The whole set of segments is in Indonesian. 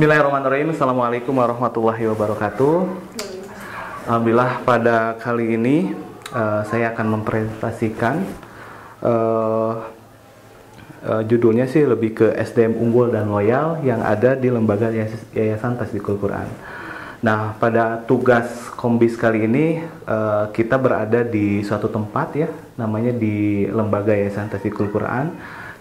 Bismillahirrahmanirrahim. Assalamualaikum warahmatullahi wabarakatuh. Alhamdulillah pada kali ini saya akan mempresentasikan judulnya sih lebih ke SDM unggul dan loyal yang ada di lembaga Yayasan Tasdikul Quran. Nah, pada tugas Kombis kali ini kita berada di suatu tempat ya, namanya di lembaga Yayasan Tasdikul Quran,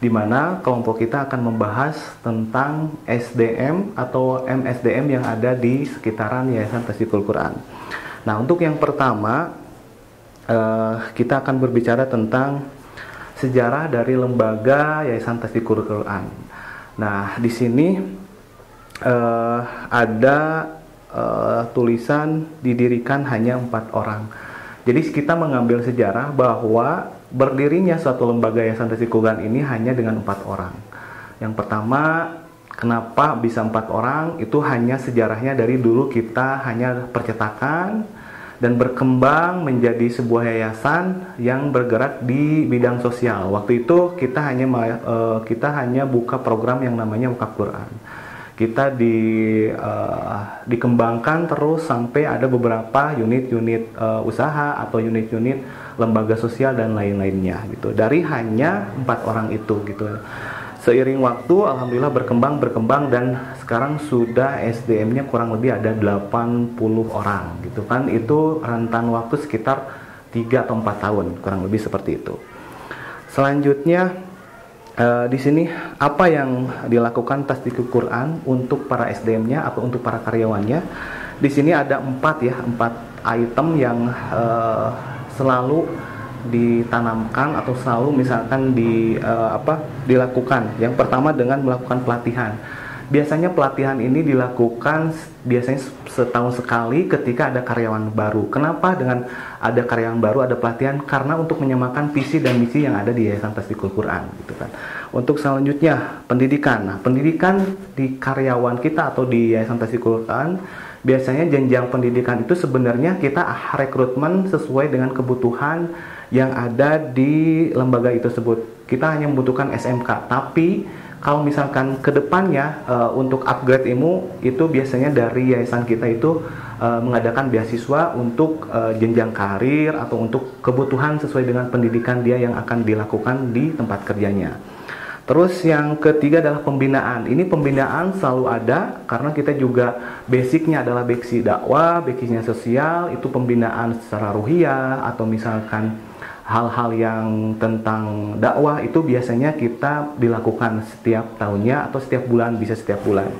di mana kelompok kita akan membahas tentang SDM atau MSDM yang ada di sekitaran Yayasan Tasdikul Quran. Nah, untuk yang pertama kita akan berbicara tentang sejarah dari lembaga Yayasan Tasdikul Quran. Nah, di sini ada tulisan didirikan hanya 4 orang. Jadi kita mengambil sejarah bahwa berdirinya suatu lembaga Yayasan Tasdikul Quran ini hanya dengan 4 orang. Yang pertama, kenapa bisa 4 orang? Itu hanya sejarahnya dari dulu kita hanya percetakan dan berkembang menjadi sebuah yayasan yang bergerak di bidang sosial. Waktu itu kita hanya buka program yang namanya Wakaf Quran. Kita dikembangkan terus sampai ada beberapa unit-unit usaha atau unit-unit lembaga sosial dan lain-lainnya gitu. Dari hanya 4 orang itu gitu. Seiring waktu alhamdulillah berkembang dan sekarang sudah SDM-nya kurang lebih ada 80 orang gitu kan. Itu rentan waktu sekitar 3 atau 4 tahun, kurang lebih seperti itu. Selanjutnya di sini apa yang dilakukan Tasdikul Quran untuk para SDM-nya atau untuk para karyawannya? Di sini ada 4 item yang selalu ditanamkan atau selalu misalkan dilakukan. Yang pertama dengan melakukan pelatihan. Biasanya pelatihan ini dilakukan biasanya setahun sekali ketika ada karyawan baru. Kenapa dengan ada karyawan baru ada pelatihan? Karena untuk menyamakan visi dan misi yang ada di Yayasan Tasdikul Quran gitu kan. Untuk selanjutnya pendidikan. Nah, pendidikan di karyawan kita atau di Yayasan Tasdikul Quran biasanya jenjang pendidikan itu sebenarnya kita rekrutmen sesuai dengan kebutuhan yang ada di lembaga itu tersebut. Kita hanya membutuhkan SMK, tapi kalau misalkan kedepannya untuk upgrade ilmu itu biasanya dari yayasan kita itu mengadakan beasiswa untuk jenjang karir atau untuk kebutuhan sesuai dengan pendidikan dia yang akan dilakukan di tempat kerjanya. Terus yang ketiga adalah pembinaan. Ini pembinaan selalu ada karena kita juga basicnya adalah basic dakwah, basicnya sosial, itu pembinaan secara ruhiyah atau misalkan hal-hal yang tentang dakwah itu biasanya kita dilakukan setiap tahunnya atau setiap bulan, bisa setiap bulan.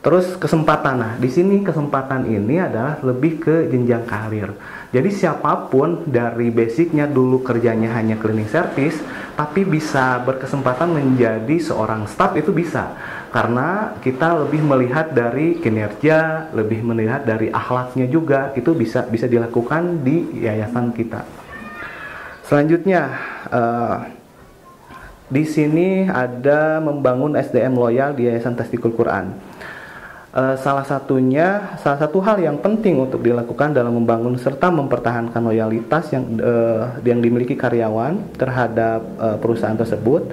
Terus kesempatan. Nah, di sini kesempatan ini adalah lebih ke jenjang karir. Jadi siapapun dari basicnya dulu kerjanya hanya cleaning service, tapi bisa berkesempatan menjadi seorang staff itu bisa. Karena kita lebih melihat dari kinerja, lebih melihat dari akhlaknya juga, itu bisa dilakukan di yayasan kita. Selanjutnya, di sini ada membangun SDM loyal di Yayasan Tasdikul Quran. Salah satu hal yang penting untuk dilakukan dalam membangun serta mempertahankan loyalitas yang dimiliki karyawan terhadap perusahaan tersebut.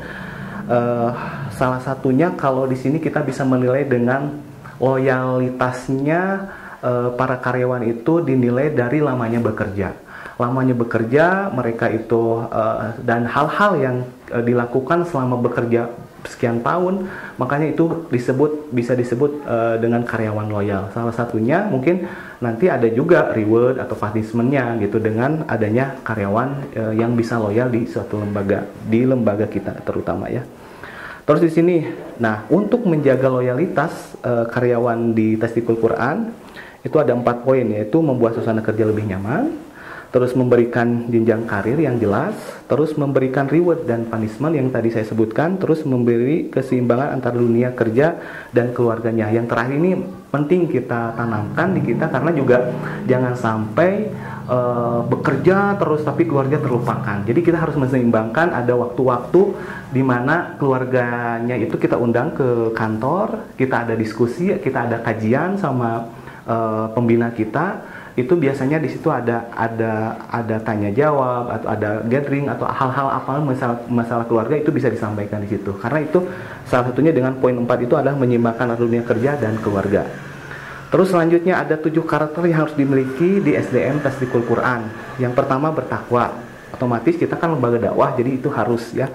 Salah satunya kalau di sini kita bisa menilai dengan loyalitasnya para karyawan itu dinilai dari lamanya bekerja. Lamanya bekerja mereka itu dan hal-hal yang dilakukan selama bekerja sekian tahun, makanya itu bisa disebut dengan karyawan loyal. Salah satunya mungkin nanti ada juga reward atau punishment-nya gitu dengan adanya karyawan yang bisa loyal di suatu lembaga, di lembaga kita terutama ya. Terus di sini, nah untuk menjaga loyalitas karyawan di Tasdikul Quran itu ada 4 poin, yaitu membuat suasana kerja lebih nyaman, terus memberikan jenjang karir yang jelas, terus memberikan reward dan punishment yang tadi saya sebutkan, terus memberi keseimbangan antara dunia kerja dan keluarganya. Yang terakhir ini penting kita tanamkan di kita karena juga jangan sampai bekerja terus tapi keluarga terlupakan. Jadi kita harus menseimbangkan, ada waktu-waktu di mana keluarganya itu kita undang ke kantor, kita ada diskusi, kita ada kajian sama pembina kita, itu biasanya di situ ada tanya jawab atau ada gathering atau hal-hal apa masalah keluarga itu bisa disampaikan di situ. Karena itu salah satunya dengan poin 4 itu adalah menyeimbangkan dunia kerja dan keluarga. Terus selanjutnya ada 7 karakter yang harus dimiliki di SDM Tasdikul Quran. Yang pertama bertakwa. Otomatis kita kan lembaga dakwah, jadi itu harus ya.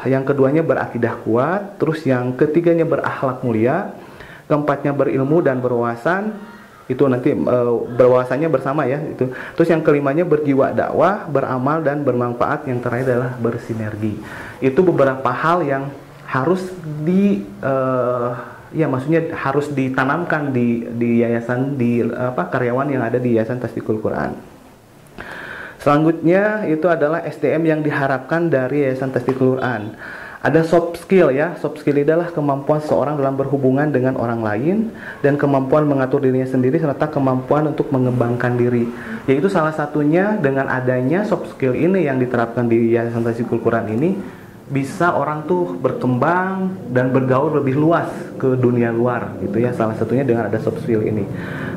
Yang keduanya berakidah kuat. Terus yang ketiganya berakhlak mulia. Keempatnya berilmu dan berwawasan. Itu nanti berwawasannya bersama ya itu. Terus yang kelimanya berjiwa dakwah, beramal dan bermanfaat. Yang terakhir adalah bersinergi. Itu beberapa hal yang harus maksudnya harus ditanamkan di yayasan, karyawan yang ada di Yayasan Tasdikul Quran. Selanjutnya itu adalah SDM yang diharapkan dari Yayasan Tasdikul Quran. Ada soft skill ya. Soft skill adalah kemampuan seorang dalam berhubungan dengan orang lain dan kemampuan mengatur dirinya sendiri serta kemampuan untuk mengembangkan diri. Yaitu salah satunya dengan adanya soft skill ini yang diterapkan di Yayasan Tasdikul Quran ini, bisa orang tuh berkembang dan bergaul lebih luas ke dunia luar gitu ya, salah satunya dengan ada soft skill ini.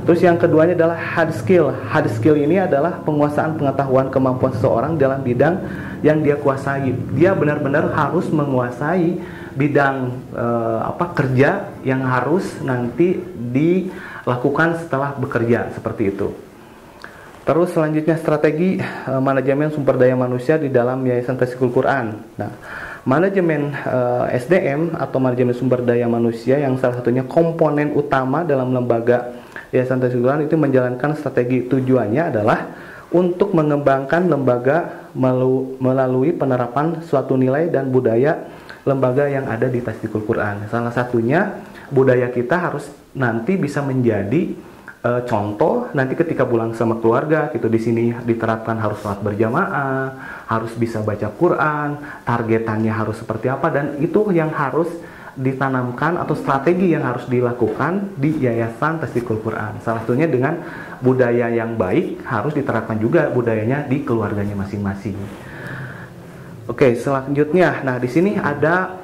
Terus yang keduanya adalah hard skill. Hard skill ini adalah penguasaan pengetahuan kemampuan seseorang dalam bidang yang dia kuasai. Dia benar-benar harus menguasai bidang kerja yang harus nanti dilakukan setelah bekerja, seperti itu. Terus selanjutnya strategi manajemen sumber daya manusia di dalam Yayasan Tasdikul Quran. Nah, manajemen SDM atau manajemen sumber daya manusia yang salah satunya komponen utama dalam lembaga Yayasan Tasdikul Quran itu menjalankan strategi. Tujuannya adalah untuk mengembangkan lembaga melalui penerapan suatu nilai dan budaya lembaga yang ada di Tasdikul Quran. Salah satunya budaya kita harus nanti bisa menjadi contoh nanti ketika pulang sama keluarga gitu. Di sini diterapkan harus sholat berjamaah, harus bisa baca Quran, targetannya harus seperti apa, dan itu yang harus ditanamkan atau strategi yang harus dilakukan di Yayasan Tasdikul Quran. Salah satunya dengan budaya yang baik harus diterapkan juga budayanya di keluarganya masing-masing. Oke, selanjutnya, nah di sini ada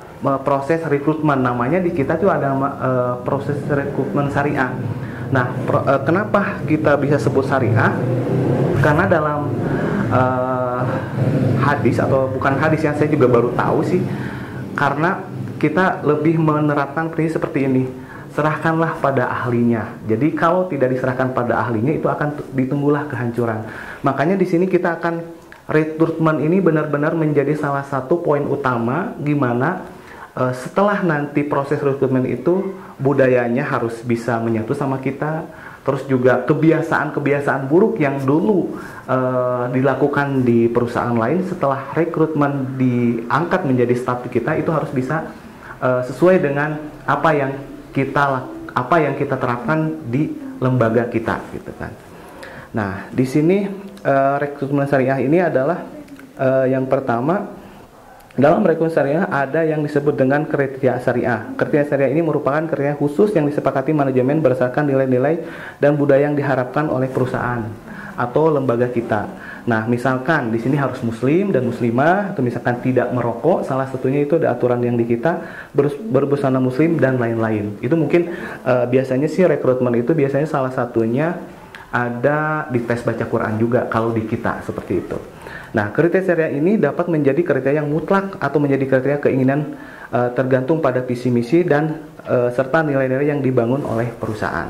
proses rekrutmen, namanya di kita tuh ada proses rekrutmen syariah. Nah, kenapa kita bisa sebut syariah? Karena dalam hadis, atau bukan hadis yang saya juga baru tahu sih, karena kita lebih menerapkan prinsip seperti ini. Serahkanlah pada ahlinya. Jadi kalau tidak diserahkan pada ahlinya, itu akan ditunggulah kehancuran. Makanya di sini kita akan rekrutmen ini benar-benar menjadi salah satu poin utama gimana setelah nanti proses rekrutmen itu budayanya harus bisa menyatu sama kita. Terus juga kebiasaan-kebiasaan buruk yang dulu dilakukan di perusahaan lain, setelah rekrutmen diangkat menjadi staf kita, itu harus bisa sesuai dengan apa yang kita terapkan di lembaga kita gitu kan. Nah, di sini rekrutmen syariah ini adalah yang pertama. Dalam rekrutmen syariah ada yang disebut dengan kriteria syariah. Kriteria syariah ini merupakan kriteria khusus yang disepakati manajemen berdasarkan nilai-nilai dan budaya yang diharapkan oleh perusahaan atau lembaga kita. Nah, misalkan di sini harus muslim dan muslimah, atau misalkan tidak merokok, salah satunya itu ada aturan yang di kita, berbusana muslim dan lain-lain. Itu mungkin biasanya sih rekrutmen itu biasanya salah satunya ada di tes baca Quran juga kalau di kita, seperti itu. Nah, kriteria syariah ini dapat menjadi kriteria yang mutlak atau menjadi kriteria keinginan tergantung pada visi misi dan serta nilai-nilai yang dibangun oleh perusahaan.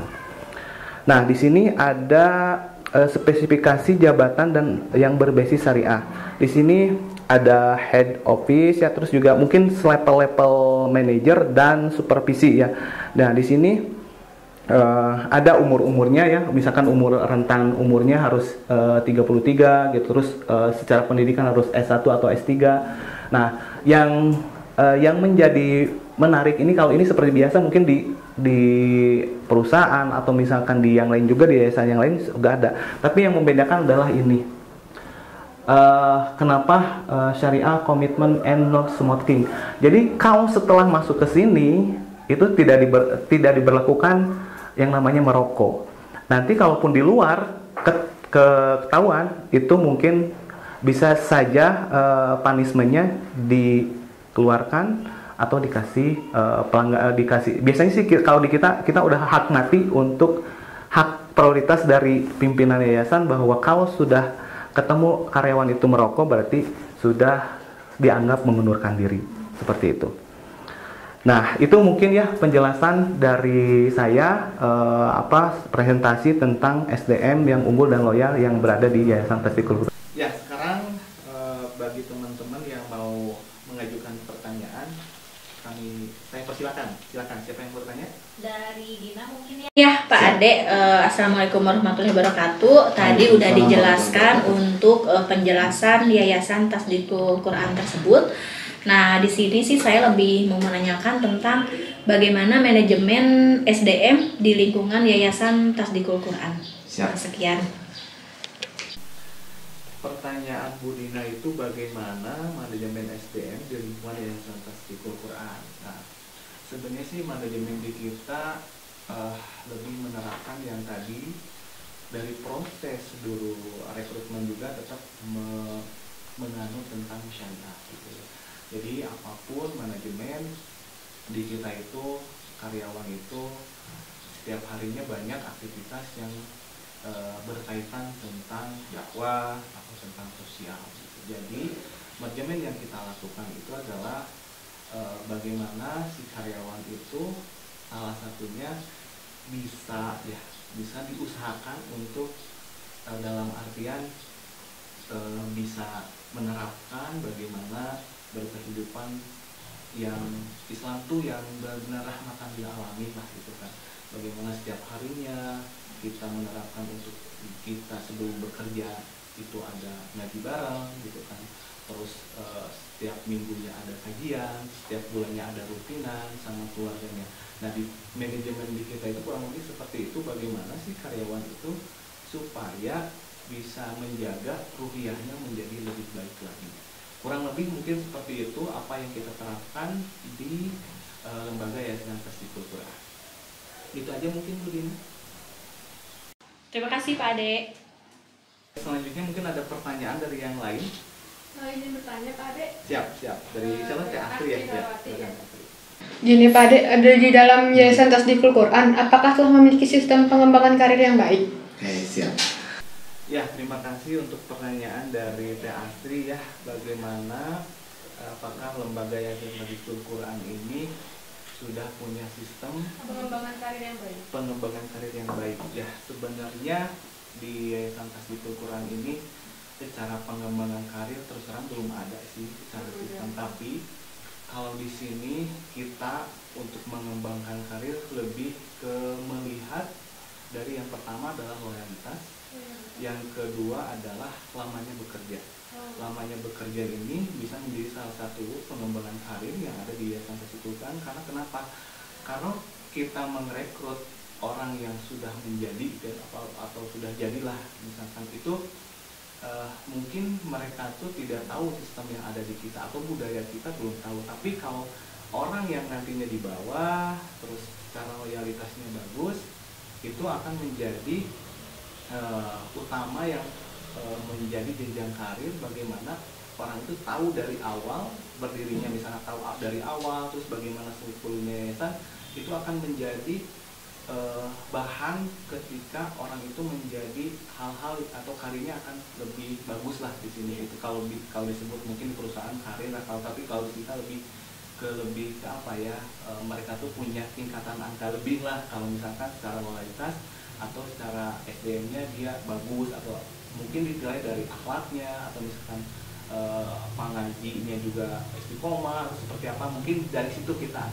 Nah, di sini ada spesifikasi jabatan dan yang berbasis syariah. Di sini ada head office ya, terus juga mungkin level-level manager dan supervisi ya. Nah, di sini ada umur-umurnya ya, misalkan rentan umurnya harus 33 gitu, terus secara pendidikan harus S1 atau S3. Nah, yang menjadi menarik ini, kalau ini seperti biasa mungkin di perusahaan atau misalkan di yang lain juga, di yayasan yang lain juga ada. Tapi yang membedakan adalah ini. Kenapa syariah, komitmen, and no smoking. Jadi kalau setelah masuk ke sini itu tidak diberlakukan yang namanya merokok. Nanti kalaupun di luar ketahuan, itu mungkin bisa saja punishment-nya dikeluarkan atau dikasih biasanya sih kalau di kita udah hak mati untuk hak prioritas dari pimpinan yayasan bahwa kalau sudah ketemu karyawan itu merokok berarti sudah dianggap mengundurkan diri, seperti itu. Nah, itu mungkin ya penjelasan dari saya presentasi tentang SDM yang unggul dan loyal yang berada di Yayasan Testikul. Ya, sekarang bagi teman-teman yang mau mengajukan pertanyaan, saya persilakan. Silakan, siapa yang bertanya? Dari Dina mungkin ya. Ya, Pak Ade, Assalamualaikum warahmatullahi wabarakatuh. Tadi udah dijelaskan untuk penjelasan Yayasan Tasdikul Quran tersebut. Nah, di sini sih saya lebih mau menanyakan tentang bagaimana manajemen SDM di lingkungan Yayasan Tasdikul Quran. Siap. Sekian. Pertanyaan Bu Dina itu bagaimana manajemen SDM di lingkungan Yayasan Tasdikul Quran. Nah, sebenarnya sih manajemen di kita lebih menerapkan yang tadi dari proses dulu rekrutmen juga tetap menganut tentang syariah gitu. Jadi apapun manajemen di kita itu, karyawan itu setiap harinya banyak aktivitas yang berkaitan tentang dakwah atau tentang sosial gitu. Jadi manajemen yang kita lakukan itu adalah bagaimana si karyawan itu salah satunya bisa diusahakan untuk dalam artian bisa menerapkan bagaimana berkehidupan yang Islam tuh yang benar-benar rahmatan lil alamin lah gitu kan. Bagaimana setiap harinya kita menerapkan untuk kita sebelum bekerja itu ada ngaji bareng gitu kan. Terus setiap minggunya ada kajian, setiap bulannya ada rutinan sama keluarganya. Nah, di manajemen di kita itu kurang lebih seperti itu, bagaimana sih karyawan itu supaya bisa menjaga ruhiyahnya menjadi lebih baik lagi. Kurang lebih mungkin seperti itu apa yang kita terapkan di lembaga Yayasan Tasdikul Quran. Itu aja mungkin Bu Dina. Terima kasih Pak Ade. Selanjutnya mungkin ada pertanyaan dari yang lain. Ini bertanya Pak Ade. Siap. Dari siapa? Teh Astri ya. Gini Pak Ade, ada di dalam Yayasan Tasdikul Quran, apakah telah memiliki sistem pengembangan karir yang baik? Oke, siap. Ya, terima kasih untuk pertanyaan dari Teh Astri ya. Bagaimana apakah lembaga Yayasan Tasdikul Quran ini sudah punya sistem Pengembangan karir yang baik. Pengembangan karir yang baik. Ya, sebenarnya di Yayasan Tasdikul Quran ini secara pengembangan karir terus terang belum ada sih secara sistem. Tapi kalau di sini kita untuk mengembangkan karir lebih ke melihat dari yang pertama adalah loyalitas. Yang kedua adalah lamanya bekerja. Lamanya bekerja ini bisa menjadi salah satu pengembangan karir yang ada di Yayasan Tasdikul Quran. Karena kenapa? Karena kita merekrut orang yang sudah menjadi atau sudah jadilah misalkan itu mungkin mereka tuh tidak tahu sistem yang ada di kita atau budaya kita belum tahu. Tapi kalau orang yang nantinya di bawah terus secara loyalitasnya bagus, itu akan menjadi utama yang menjadi jenjang karir. Bagaimana orang itu tahu dari awal berdirinya, misalnya tahu dari awal terus bagaimana strukturnya yayasan, itu akan menjadi bahan ketika orang itu menjadi hal-hal atau karirnya akan lebih bagus lah di sini. Itu kalau disebut mungkin perusahaan karir, tapi kalau kita lebih ke apa ya, mereka tuh punya tingkatan angka lebih lah kalau misalkan secara loyalitas atau secara SDM-nya dia bagus, atau mungkin dinilai dari akhlaknya atau misalkan pengajinya juga istiqomah atau seperti apa. Mungkin dari situ kita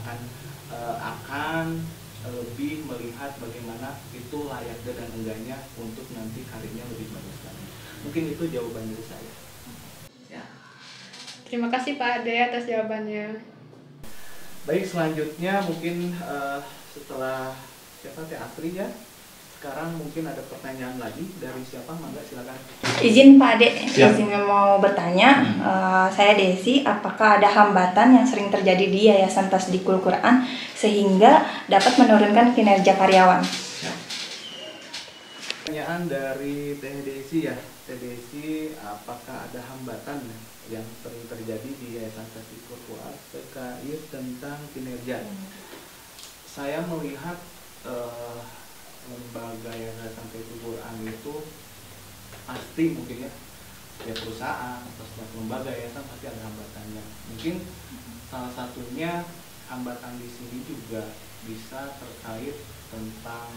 akan lebih melihat bagaimana itu layaknya dan enggaknya untuk nanti karirnya lebih bagus lagi. Mungkin itu jawaban dari saya. Ya. Terima kasih Pak Ade atas jawabannya. Baik, selanjutnya mungkin setelah siapa Teh Astri ya. Sekarang mungkin ada pertanyaan lagi dari siapa? Mangga silakan. Izin Pak Ade, izin mau bertanya. Saya Desi, apakah ada hambatan yang sering terjadi di Yayasan Tasdikul Quran sehingga dapat menurunkan kinerja karyawan? Pertanyaan dari Teh Desi ya. Teh Desi, apakah ada hambatan yang sering terjadi di Yayasan Tasdikul Quran terkait tentang kinerja? Saya melihat lembaga yayasan Tahfidz Quran itu pasti mungkin ya setiap perusahaan atau setiap lembaga yayasan pasti ada hambatannya. Mungkin salah satunya hambatan di sini juga bisa terkait tentang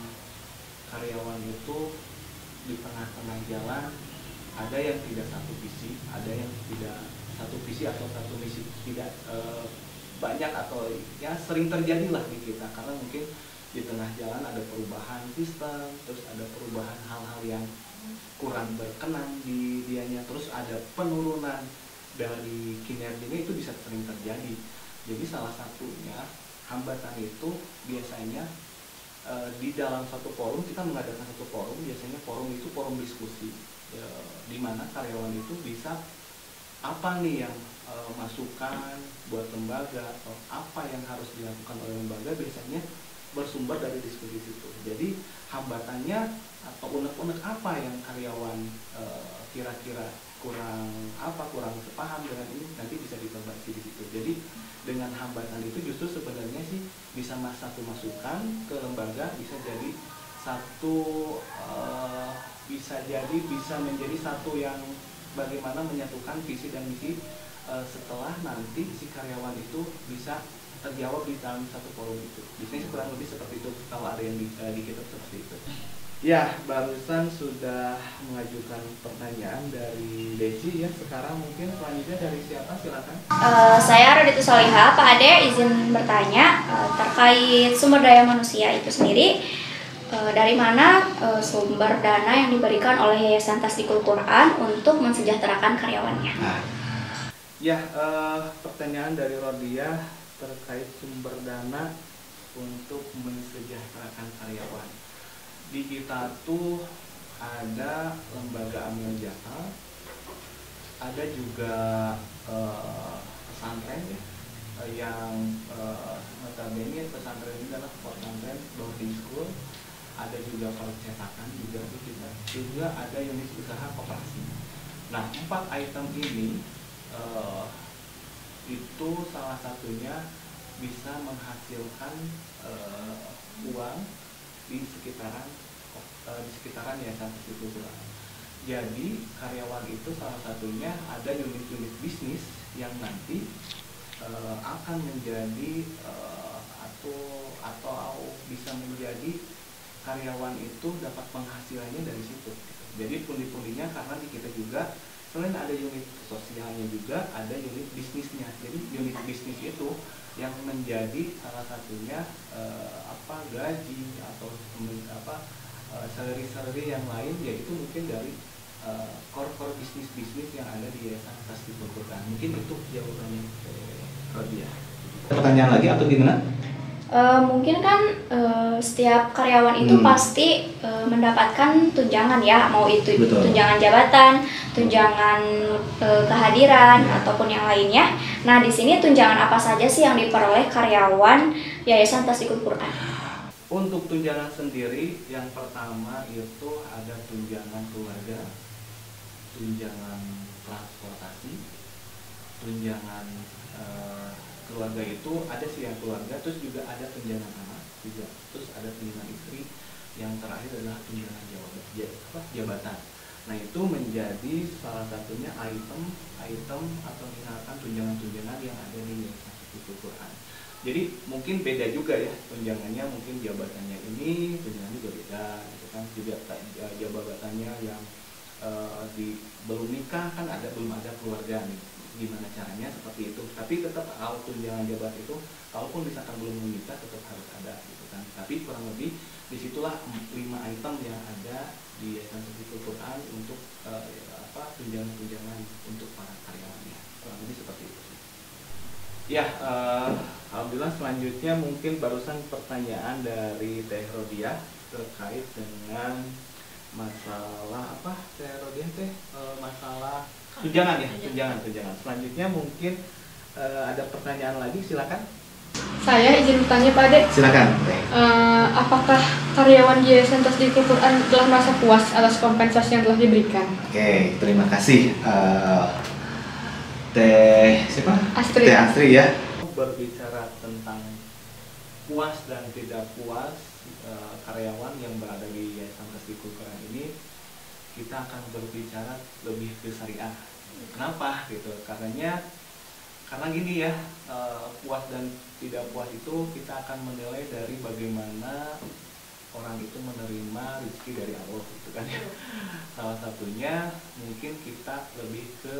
karyawan itu di tengah-tengah jalan ada yang tidak satu visi, ada yang tidak satu visi atau satu misi, tidak banyak atau ya sering terjadi lah di kita karena mungkin di tengah jalan ada perubahan sistem, terus ada perubahan hal-hal yang kurang berkenan di dianya, terus ada penurunan dari kinerjanya, itu bisa sering terjadi. Jadi salah satunya hambatan itu biasanya di dalam satu forum, kita mengadakan satu forum, biasanya forum itu forum diskusi di mana karyawan itu bisa apa nih yang masukan buat lembaga atau apa yang harus dilakukan oleh lembaga, biasanya bersumber dari diskusi itu. Jadi hambatannya atau unek-unek apa yang karyawan kira-kira kurang sepaham dengan ini, nanti bisa diperbaiki di situ. Jadi dengan hambatan itu justru sebenarnya sih bisa satu masukan ke lembaga, bisa jadi satu bisa menjadi satu yang bagaimana menyatukan visi dan misi setelah nanti si karyawan itu bisa terjawab di dalam satu forum itu. Biasanya kurang lebih seperti itu kalau ada yang di kitab seperti itu. Ya, barusan sudah mengajukan pertanyaan dari Desi ya. Sekarang mungkin selanjutnya dari siapa? Silakan. Saya Raditya Solihah. Pak Ade izin bertanya terkait sumber daya manusia itu sendiri. Dari mana sumber dana yang diberikan oleh Yayasan Tasdikul Quran untuk mensejahterakan karyawannya? Ya, pertanyaan dari Rodia terkait sumber dana untuk mensejahterakan karyawan. Di kita tuh ada lembaga amil jasa, ada juga pesantren ya, yang notabene pesantren ini adalah pesantren boarding school, ada juga percetakan juga di kita, juga ada unit usaha koperasi. Nah, 4 item ini itu salah satunya bisa menghasilkan uang di sekitaran Yayasan Tasdikul Quran. Jadi karyawan itu salah satunya ada unit-unit bisnis yang nanti akan menjadi atau bisa menjadi karyawan itu dapat penghasilannya dari situ. Jadi pundi-pundinya karena di kita juga selain ada unit sosialnya juga ada unit bisnisnya. Jadi unit bisnis itu yang menjadi salah satunya gaji atau salary yang lain, yaitu mungkin dari core bisnis yang ada di Yayasan Tasdikul Quran. Mungkin itu jawabannya Rodia. Pertanyaan lagi atau gimana? Mungkin kan setiap karyawan itu pasti mendapatkan tunjangan ya, mau itu Betul. tunjangan jabatan, tunjangan kehadiran ataupun yang lainnya. Nah, di sini tunjangan apa saja sih yang diperoleh karyawan Yayasan Tasdikul Quran? Untuk tunjangan sendiri, yang pertama itu ada tunjangan keluarga, tunjangan transportasi, tunjangan keluarga itu ada sih yang keluarga, terus juga ada tunjangan anak juga, terus ada tunjangan istri, yang terakhir adalah tunjangan jabatan. Nah, itu menjadi salah satunya item atau misalkan tunjangan-tunjangan yang ada di Yayasan Tasdikul Quran. Jadi mungkin beda juga ya tunjangannya, mungkin jabatannya ini tunjangannya juga beda gitu kan, juga jabatannya yang belum nikah kan belum ada keluarga nih, gimana caranya seperti itu. Tapi tetap kalau tunjangan jabatan itu kalaupun misalkan belum menikah tetap harus ada gitu kan. Tapi kurang lebih disitulah 5 item yang ada di Yayasan Tasdikul Quran untuk tunjangan-tunjangan untuk para karyawannya, kurang lebih seperti itu. Ya, alhamdulillah. Selanjutnya mungkin barusan pertanyaan dari Teh Rodia terkait dengan masalah apa Teh Rodia masalah tunjangan ya, tunjangan. Selanjutnya mungkin ada pertanyaan lagi, silakan. Saya izin bertanya Pak Ade. Silakan. Apakah karyawan Yayasan Tasdikul Quran telah merasa puas atas kompensasi yang telah diberikan? Oke, terima kasih. Teh siapa? Astri. Teh Astri ya. Berbicara tentang puas dan tidak puas, karyawan yang berada di Yayasan Tasdikul Quran ini, kita akan berbicara lebih ke syariah. Kenapa gitu? Karena gini ya, puas dan tidak puas itu kita akan menilai dari bagaimana orang itu menerima rezeki dari Allah gitu kan ya. Salah satunya mungkin kita lebih ke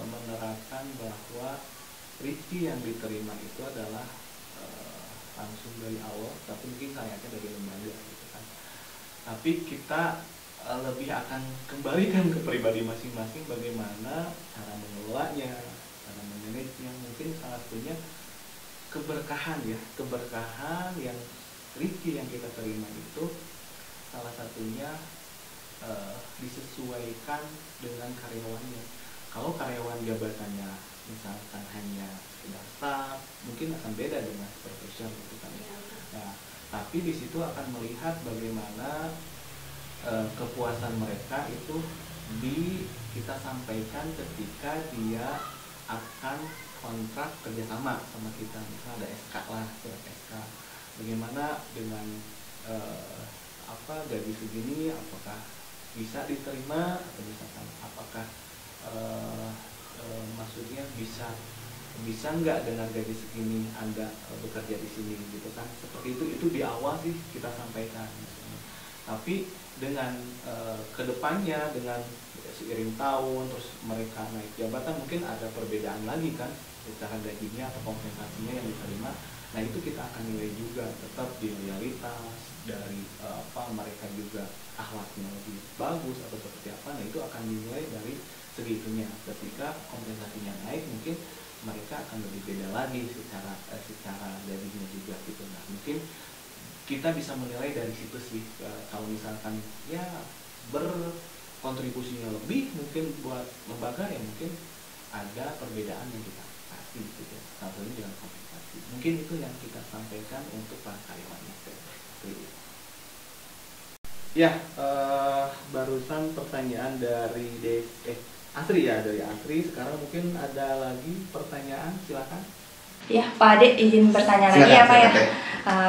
menerapkan bahwa rezeki yang diterima itu adalah langsung dari Allah, tapi mungkin kayaknya dari lembaga gitu kan. Tapi kita lebih akan kembalikan ke pribadi masing-masing bagaimana cara mengelolanya, cara memanagenya. Mungkin salah satunya keberkahan ya, keberkahan yang rezeki yang kita terima itu salah satunya disesuaikan dengan karyawannya. Kalau karyawan jabatannya misalkan hanya sekedar staff, mungkin akan beda dengan supervisor gitu kan ya. Nah, tapi di situ akan melihat bagaimana kepuasan mereka itu kita sampaikan ketika dia akan kontrak kerjasama sama kita. Misalnya ada SK lah, surat SK. Bagaimana dengan gaji segini, apakah bisa diterima atau misalkan apakah maksudnya bisa nggak dengan gaji segini Anda bekerja di sini gitu kan. Seperti itu di awal sih kita sampaikan misalnya. Tapi dengan kedepannya, dengan seiring tahun terus mereka naik jabatan, mungkin ada perbedaan lagi kan secara gajinya atau kompensasinya yang diterima. Nah itu kita akan nilai juga, tetap di loyalitas dari mereka juga akhlaknya lebih bagus atau seperti apa. Nah itu akan dinilai dari segitunya. Ketika kompensasinya naik, mungkin mereka akan lebih beda lagi secara gajinya juga gitu. Nah mungkin kita bisa menilai dari situ sih. Kalau misalkan ya berkontribusinya lebih mungkin buat lembaga, ya mungkin ada perbedaan yang kita kasih gitu. Satunya dengan kompensasi. Mungkin itu yang kita sampaikan untuk para karyawannya. Ya, barusan pertanyaan dari Asri ya, dari Asri. Sekarang mungkin ada lagi pertanyaan, silakan. Ya, Pak Ade izin bertanya lagi ya Pak ya.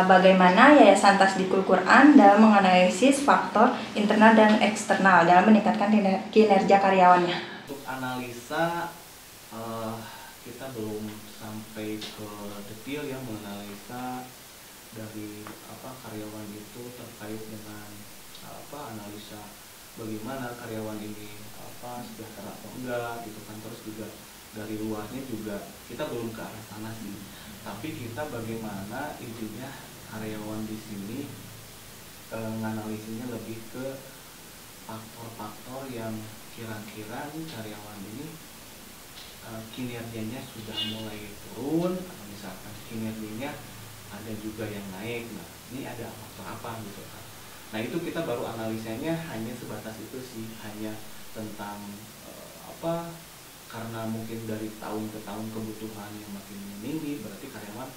Bagaimana Yayasan Tasdikul Quran dalam menganalisis faktor internal dan eksternal dalam meningkatkan kinerja karyawannya? Untuk analisa, kita belum sampai ke detail ya menganalisa dari karyawan itu terkait dengan analisa bagaimana karyawan ini sejahtera atau enggak gitu kan. Terus juga dari luarnya juga kita belum ke arah sana sih. Tapi kita bagaimana intinya karyawan di sini menganalisinya lebih ke faktor-faktor yang kira-kira karyawan ini kinerjanya sudah mulai turun atau misalkan kinerjanya ada juga yang naik. Nah ini ada faktor apa gitu kan. Nah itu kita baru analisanya hanya sebatas itu sih, hanya tentang karena mungkin dari tahun ke tahun kebutuhan yang makin meninggi, berarti karyawan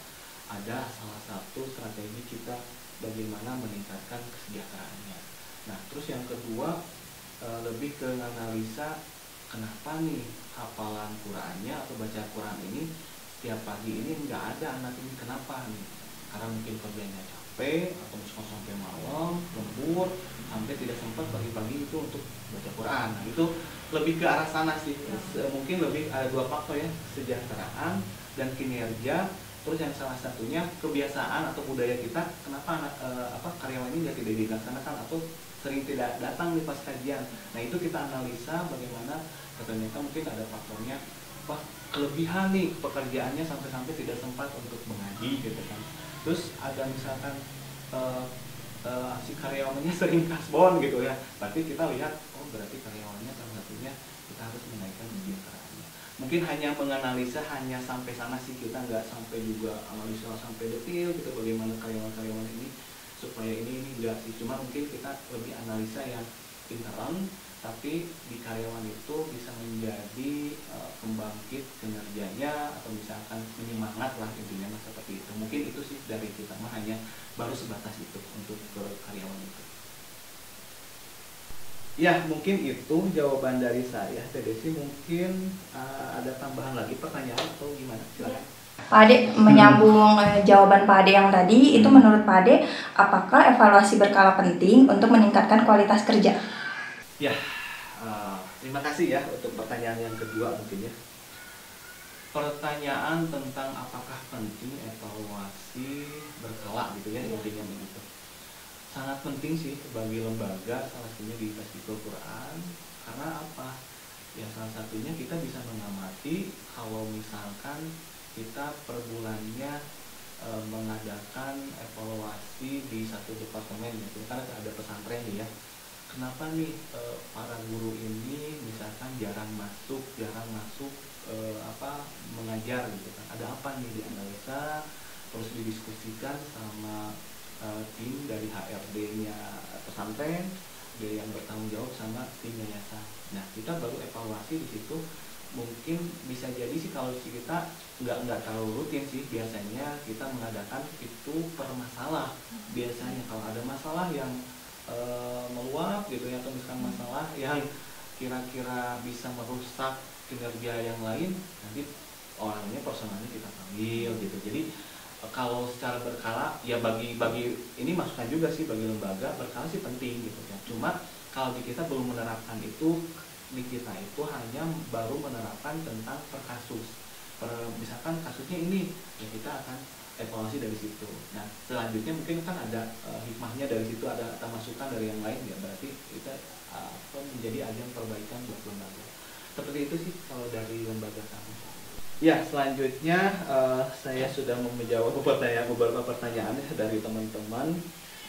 ada salah satu strategi kita bagaimana meningkatkan kesejahteraannya. Nah terus yang kedua lebih ke analisa kenapa nih hafalan Qurannya atau baca Quran ini setiap pagi ini nggak ada anak ini, kenapa nih? Karena mungkin kerjanya capek atau misalkan sampai malam lembur sampai tidak sempat pagi-pagi itu untuk baca Quran. Nah itu lebih ke arah sana sih. Mungkin lebih ada dua faktor ya, kesejahteraan dan kinerja. Terus yang salah satunya kebiasaan atau budaya kita, kenapa karyawan ini tidak dilaksanakan atau sering tidak datang di pas kajian. Nah itu kita analisa bagaimana ternyata mungkin ada faktornya, kelebihan nih pekerjaannya sampai-sampai tidak sempat untuk mengaji gitu kan. Terus ada misalkan si karyawannya sering kasbon gitu ya, berarti kita lihat berarti karyawannya salah satunya kita harus menaikkan kesejahteraannya. Mungkin hanya menganalisa hanya sampai sana sih, kita nggak sampai juga analisa sampai detail gitu bagaimana karyawan-karyawan ini supaya ini enggak sih. Cuma mungkin kita lebih analisa yang intern, tapi di karyawan itu bisa menjadi pembangkit kinerjanya atau misalkan penyemangat lah intinya seperti itu. Mungkin itu sih dari kita mah hanya baru sebatas itu untuk ke karyawan itu. Ya mungkin itu jawaban dari saya. Teh Desi mungkin ada tambahan lagi pertanyaan atau gimana? Silakan. Pak Ade, menyambung jawaban Pak Ade yang tadi, itu menurut Pak Ade, apakah evaluasi berkala penting untuk meningkatkan kualitas kerja? Ya, terima kasih ya untuk pertanyaan yang kedua mungkin ya. Pertanyaan tentang apakah penting evaluasi berkala gitu ya, intinya begitu. Sangat penting sih bagi lembaga, salah satunya di Tasdikul Quran. Karena apa? Ya salah satunya kita bisa mengamati kalau misalkan kita per bulannya mengadakan evaluasi di satu departemen gitu. Karena ada pesantren nih ya. Kenapa nih para guru ini misalkan jarang masuk mengajar gitu kan? Ada apa nih, dianalisa terus didiskusikan sama tim dari HRD-nya pesantren, dia yang bertanggung jawab sama tim yayasan. Nah kita baru evaluasi di situ. Mungkin bisa jadi sih kalau kita nggak terlalu rutin sih, biasanya kita mengadakan itu per masalah. Biasanya kalau ada masalah yang meluap gitu ya, atau misalkan masalah yang kira-kira bisa merusak kinerja yang lain, nanti orangnya personalnya kita panggil gitu. Jadi kalau secara berkala ya bagi ini masukan juga sih bagi lembaga, berkala sih penting gitu ya. Cuma kalau di kita belum menerapkan itu, di kita itu hanya baru menerapkan tentang per kasus. Misalkan kasusnya ini, ya kita akan evaluasi dari situ. Nah selanjutnya mungkin kan ada hikmahnya dari situ, ada masukan dari yang lain ya, berarti kita menjadi ajang perbaikan buat lembaga. Seperti itu sih kalau dari lembaga kami. Ya selanjutnya saya sudah menjawab beberapa pertanyaan dari teman-teman.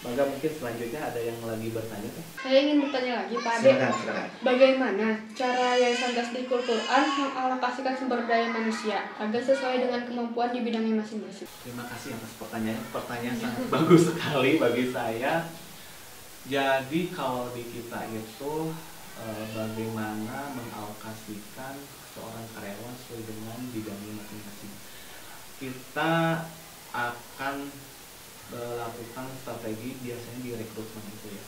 Maka mungkin selanjutnya ada yang lagi bertanya kan? Saya ingin bertanya lagi, Pak Ade. Silakan. Bagaimana cara Yayasan Tasdikul Quran mengalokasikan sumber daya manusia agar sesuai dengan kemampuan di bidangnya masing-masing? Terima kasih atas pertanyaan. Pertanyaan sangat bagus sekali bagi saya. Jadi kalau di kita itu bagaimana mengalokasikan seorang karyawan sesuai dengan bidangnya masing-masing. Kita akan melakukan strategi biasanya di rekrutmen itu ya.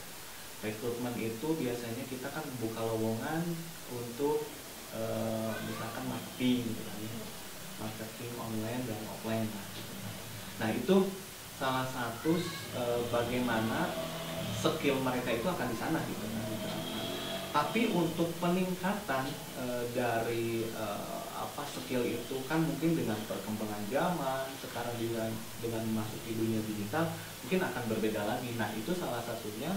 Rekrutmen itu biasanya kita kan buka lowongan untuk misalkan marketing gitu kan ya. Marketing online dan offline lah, gitu. Nah itu salah satu bagaimana skill mereka itu akan di sana gitu kan. Tapi untuk peningkatan dari skill itu kan mungkin dengan perkembangan zaman sekarang dengan masuk di dunia digital mungkin akan berbeda lagi. Nah itu salah satunya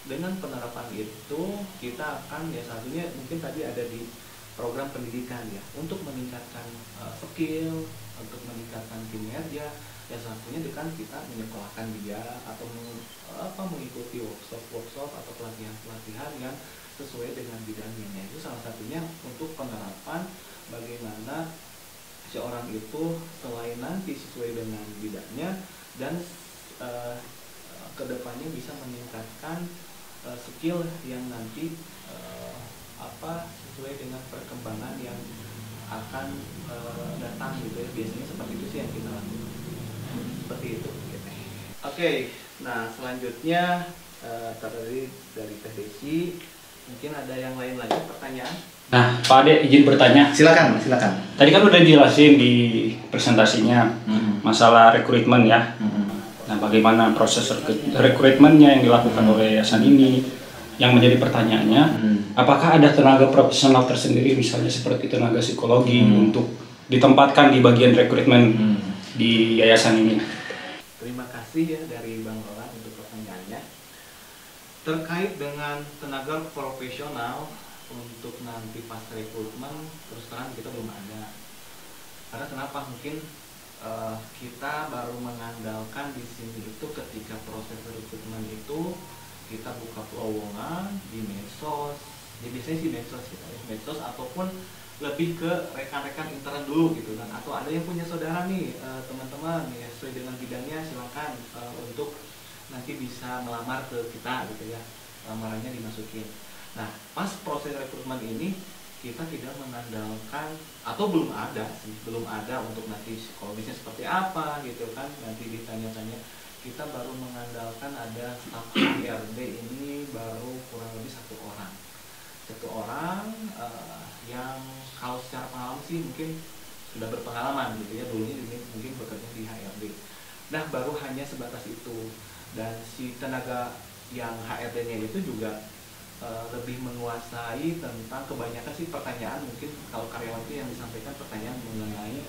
dengan penerapan itu kita akan ya satunya mungkin tadi ada di program pendidikan ya, untuk meningkatkan skill, untuk meningkatkan kinerja. Ya satunya dengan kita menyekolahkan dia atau mengikuti workshop atau pelatihan yang sesuai dengan bidangnya. Nah, itu salah satunya untuk penerapan bagaimana seorang itu selain nanti sesuai dengan bidangnya dan kedepannya bisa meningkatkan skill yang nanti sesuai dengan perkembangan yang akan datang gitu ya. Biasanya seperti itu sih yang kita lakukan. Seperti itu gitu. Oke, nah selanjutnya tadi dari Teh Desi, mungkin ada yang lain lagi pertanyaan? Nah, Pak Ade izin bertanya. Silakan. Tadi kan udah dijelasin di presentasinya masalah rekrutmen ya. Nah, bagaimana proses rekrutmennya yang dilakukan oleh yayasan ini? Yang menjadi pertanyaannya, apakah ada tenaga profesional tersendiri, misalnya seperti tenaga psikologi untuk ditempatkan di bagian rekrutmen di yayasan ini? Terima kasih ya dari Bang Roland untuk pertanyaannya. Terkait dengan tenaga profesional untuk nanti pas rekrutmen, terus terang kita belum ada. Karena kenapa? Mungkin kita baru mengandalkan di sini itu ketika proses rekrutmen itu kita buka lowongan di medsos. Jadi biasanya sih medsos kita ya, medsos ataupun lebih ke rekan-rekan intern dulu gitu kan. Atau ada yang punya saudara nih teman-teman ya sesuai dengan bidangnya, silakan untuk nanti bisa melamar ke kita gitu ya, lamarannya dimasukin. Nah pas proses rekrutmen ini kita tidak mengandalkan atau belum ada untuk nanti psikologisnya seperti apa gitu kan, nanti ditanya-tanya. Kita baru mengandalkan ada staf HRD ini baru kurang lebih satu orang yang kalau secara pengalaman sih mungkin sudah berpengalaman gitu ya, dulunya mungkin bekerja di HRD. Nah baru hanya sebatas itu, dan si tenaga yang HRD-nya itu juga lebih menguasai tentang kebanyakan sih pertanyaan. Mungkin kalau karyawan itu yang disampaikan pertanyaan mengenai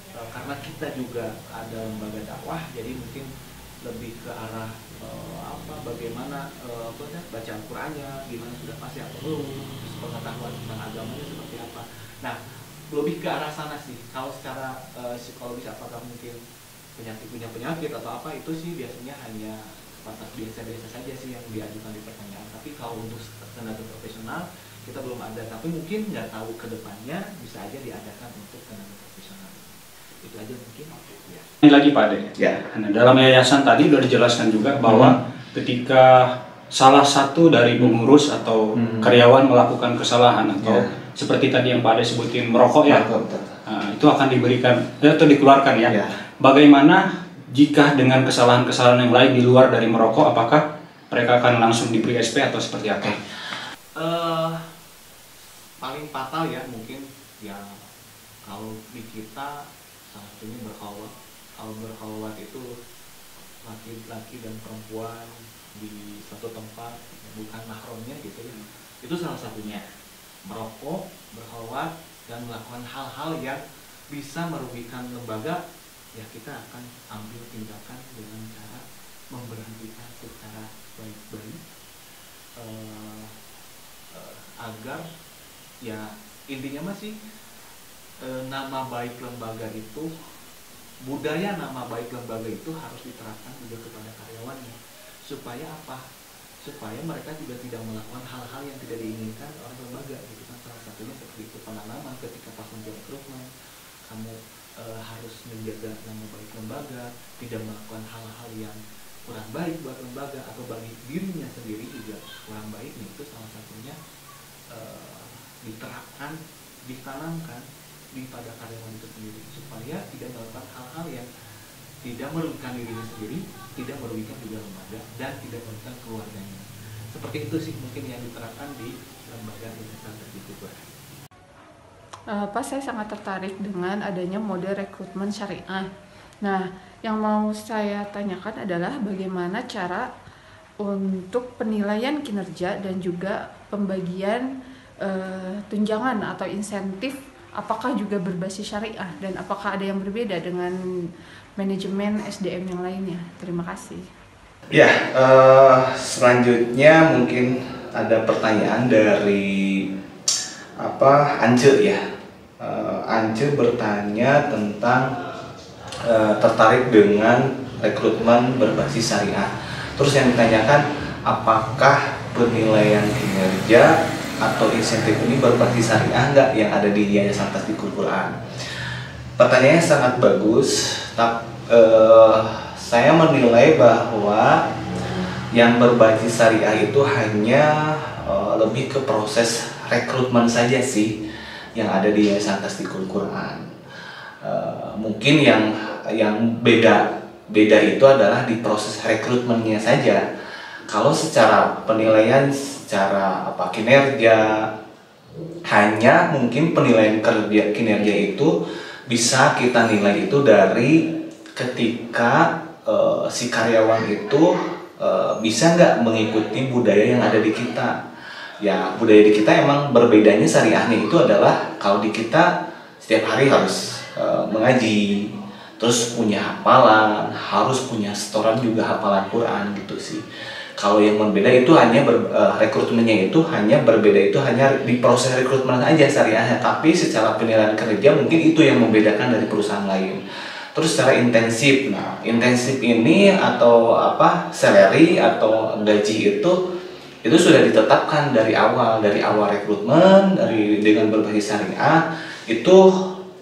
karena kita juga ada lembaga dakwah, jadi mungkin lebih ke arah bagaimana baca Al-Qur'annya, gimana sudah pasti atau belum, pengetahuan tentang agamanya seperti apa. Nah lebih ke arah sana sih. Kalau secara psikologis apakah mungkin punya penyakit atau apa, itu sih biasanya hanya sebatas biasa-biasa saja sih yang diajukan di pertanyaan. Tapi kalau untuk tenaga profesional kita belum ada, tapi mungkin nggak tahu ke depannya bisa aja diadakan untuk tenaga profesional. Itu aja mungkin ya. Ini lagi Pak Ade. Ya. Nah, dalam yayasan tadi sudah dijelaskan juga bahwa ketika salah satu dari pengurus atau karyawan melakukan kesalahan atau seperti tadi yang Pak Ade sebutin merokok ya, nah, itu akan diberikan atau dikeluarkan ya. Bagaimana jika dengan kesalahan-kesalahan yang lain di luar dari merokok, apakah mereka akan langsung diberi SP atau seperti apa? Paling fatal ya mungkin ya kalau di kita salah satunya berkhalwat. Kalau berkhalwat itu laki-laki dan perempuan di suatu tempat bukan mahramnya gitu ya, itu salah satunya. Merokok, berkhalwat, dan melakukan hal-hal yang bisa merugikan lembaga, ya kita akan ambil tindakan dengan cara memberhentikan secara baik-baik agar ya intinya masih nama baik lembaga itu, budaya nama baik lembaga itu harus diterapkan juga kepada karyawannya. Supaya apa? Supaya mereka juga tidak melakukan hal-hal yang tidak diinginkan oleh lembaga gitu kan. Salah satunya seperti itu penanaman ketika pas menjadi rekrutmen, kamu harus menjaga nama baik lembaga, tidak melakukan hal-hal yang kurang baik buat lembaga atau bagi dirinya sendiri juga kurang baik. Nih itu salah satunya diterapkan, ditanamkan pada karyawan itu sendiri supaya tidak melakukan hal-hal yang tidak merugikan dirinya sendiri, tidak merugikan juga lembaga, dan tidak merugikan keluarganya. Seperti itu sih mungkin yang diterapkan di lembaga Yayasan Tas Dikul Quran. Pak, saya sangat tertarik dengan adanya mode rekrutmen syariah. Nah, yang mau saya tanyakan adalah bagaimana cara untuk penilaian kinerja dan juga pembagian tunjangan atau insentif, apakah juga berbasis syariah dan apakah ada yang berbeda dengan manajemen SDM yang lainnya? Terima kasih. Ya, selanjutnya mungkin ada pertanyaan dari Ance ya. Ance bertanya tentang tertarik dengan rekrutmen berbasis syariah. Terus yang ditanyakan, apakah penilaian kinerja atau insentif ini berbasis syariah enggak yang ada di Yayasan Tas Dikul Quran? Pertanyaannya sangat bagus. Saya menilai bahwa yang berbasis syariah itu hanya lebih ke proses rekrutmen saja sih yang ada di Yayasan Tas Dikul Quran. Mungkin yang beda itu adalah di proses rekrutmennya saja. Kalau secara penilaian, secara kinerja, hanya mungkin penilaian kinerja itu bisa kita nilai itu dari ketika si karyawan itu bisa nggak mengikuti budaya yang ada di kita. Ya, budaya di kita emang berbedanya syariahnya itu adalah kalau di kita setiap hari harus mengaji, terus punya hafalan, harus punya setoran juga hafalan Quran gitu sih. Kalau yang berbeda itu hanya rekrutmennya itu hanya berbeda itu hanya di proses rekrutmen aja syariahnya, tapi secara penilaian kerja mungkin itu yang membedakan dari perusahaan lain. Terus secara intensif, nah intensif ini atau salary atau gaji itu sudah ditetapkan dari awal rekrutmen dengan berbasis syariah, itu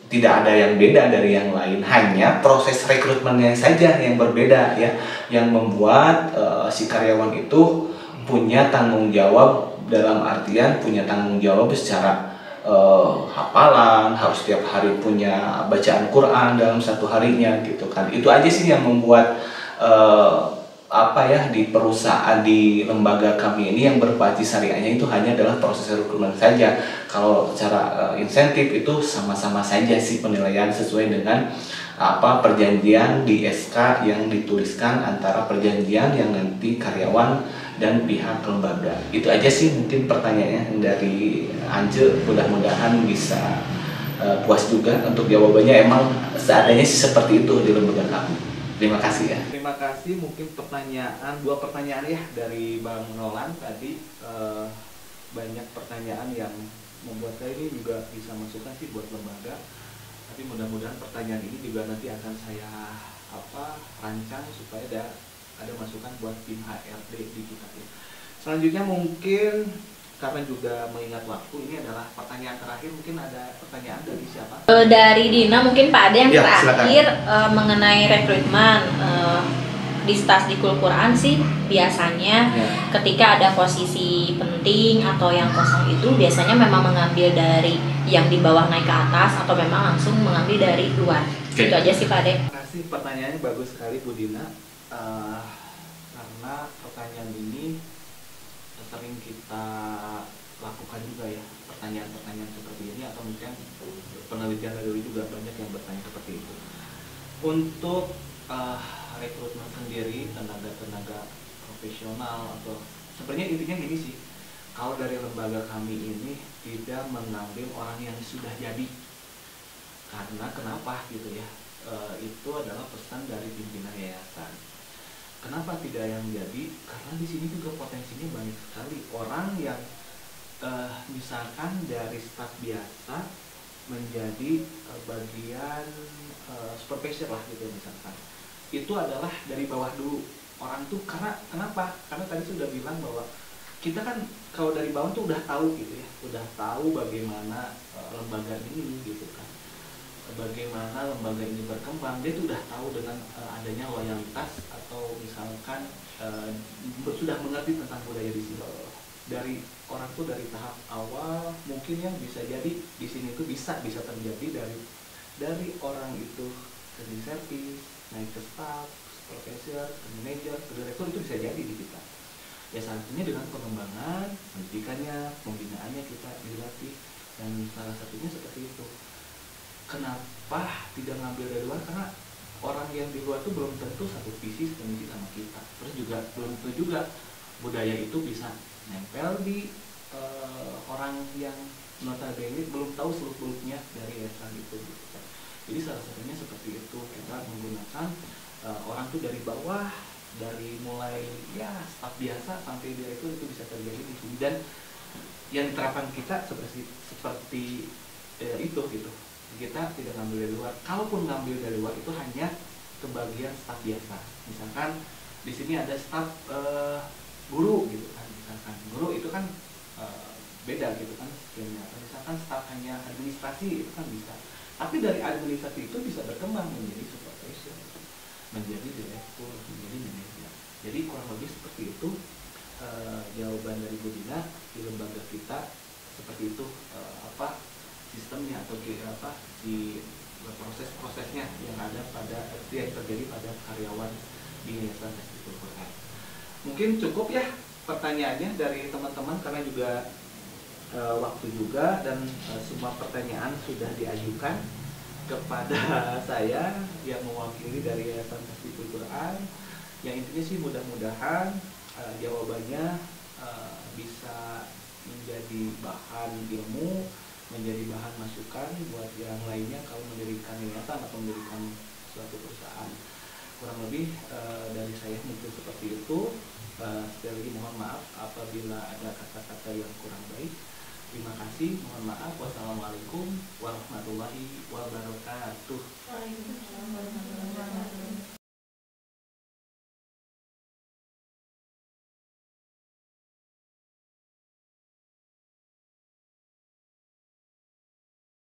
tidak ada yang beda dari yang lain, hanya proses rekrutmennya saja yang berbeda ya, yang membuat si karyawan itu punya tanggung jawab, dalam artian punya tanggung jawab secara hafalan, harus setiap hari punya bacaan Quran dalam satu harinya gitu kan. Itu aja sih yang membuat di perusahaan, di lembaga kami ini yang berbasis syariahnya itu hanya adalah proses rekrutmen saja. Kalau secara insentif itu sama-sama saja sih penilaian sesuai dengan perjanjian di SK yang dituliskan antara perjanjian yang nanti karyawan dan pihak lembaga. Itu aja sih mungkin pertanyaannya dari Ance, mudah-mudahan bisa puas juga untuk jawabannya. Emang seadanya sih seperti itu di lembaga kami. Terima kasih ya. Terima kasih. Mungkin dua pertanyaan ya dari Bang Nolan tadi, banyak pertanyaan yang membuat saya ini juga bisa masukan sih buat lembaga. Tapi mudah-mudahan pertanyaan ini juga nanti akan saya rancang supaya ada masukan buat tim HRD di kita. Selanjutnya mungkin karena juga mengingat waktu, ini adalah pertanyaan terakhir. Mungkin ada pertanyaan dari siapa? Dari Dina mungkin Pak Ade yang Ya, terakhir, mengenai rekrutmen di Tasdikul Quran sih biasanya ketika ada posisi penting atau yang kosong itu biasanya memang mengambil dari yang di bawah naik ke atas atau memang langsung mengambil dari luar. Itu aja sih Pak Ade. Terima kasih, pertanyaannya bagus sekali Bu Dina. Karena pertanyaan ini sering kita lakukan juga ya, pertanyaan-pertanyaan seperti ini, atau mungkin penelitian dari juga banyak yang bertanya seperti itu. Untuk rekrutmen sendiri, tenaga-tenaga profesional, atau sebenarnya intinya gini sih, kalau dari lembaga kami ini tidak mengambil orang yang sudah jadi. Karena kenapa gitu ya, itu adalah pesan dari pimpinan yayasan. Kenapa tidak yang jadi? Karena di sini juga potensinya banyak sekali orang yang misalkan dari staf biasa menjadi bagian supervisor lah gitu misalkan. Itu adalah dari bawah dulu orang tuh. Karena kenapa? Karena tadi sudah bilang bahwa kita kan kalau dari bawah tuh udah tahu gitu ya, udah tahu bagaimana lembaga ini gitu kan, bagaimana lembaga ini berkembang. Dia tuh udah tahu dengan adanya loyalitas, atau misalkan sudah mengerti tentang budaya di sini. Dari orang tuh dari tahap awal mungkin yang bisa jadi di sini tuh bisa terjadi dari orang itu ke servis, naik ke staff, supervisor, ke manajer, ke direktur, itu bisa jadi di kita. Ya satunya dengan pengembangan pendidikannya, pembinaannya kita dilatih, dan salah satunya seperti itu. Kenapa tidak ngambil dari luar? Karena orang yang di luar itu belum tentu satu visi sama kita. Terus juga belum tentu juga budaya itu bisa nempel di orang yang notabene belum tahu seluk-beluknya dari yayasan itu. Jadi salah satunya seperti itu, kita menggunakan orang tuh dari bawah, dari mulai ya staf biasa sampai direktur, itu bisa terjadi di sini. Dan yang diterapkan kita seperti itu gitu. Kita tidak ngambil dari luar. Kalaupun ngambil dari luar itu hanya ke bagian staf biasa. Misalkan di sini ada staf guru gitu kan. Misalkan guru itu kan beda gitu kan skillnya. Misalkan staf hanya administrasi itu kan bisa. Tapi dari administrasi itu bisa berkembang menjadi supervisor, menjadi direktur, menjadi manajer. Jadi kurang lebih seperti itu jawaban dari Bu Dina. Di lembaga kita seperti itu sistemnya atau di proses-prosesnya yang ada yang terjadi pada karyawan di Yayasan Tasdikul Quran. Mungkin cukup ya pertanyaannya dari teman-teman, karena juga waktu juga dan semua pertanyaan sudah diajukan kepada saya yang mewakili dari Yayasan Tasdikul Quran. Yang intinya sih mudah-mudahan jawabannya bisa menjadi bahan ilmu, menjadi bahan masukan buat yang lainnya kalau mendirikan yayasan atau mendirikan suatu perusahaan. Kurang lebih dari saya mungkin seperti itu. Sekali lagi mohon maaf apabila ada kata-kata yang kurang baik. Terima kasih, mohon maaf. Wassalamualaikum warahmatullahi wabarakatuh. Waalaikumsalam warahmatullahi wabarakatuh.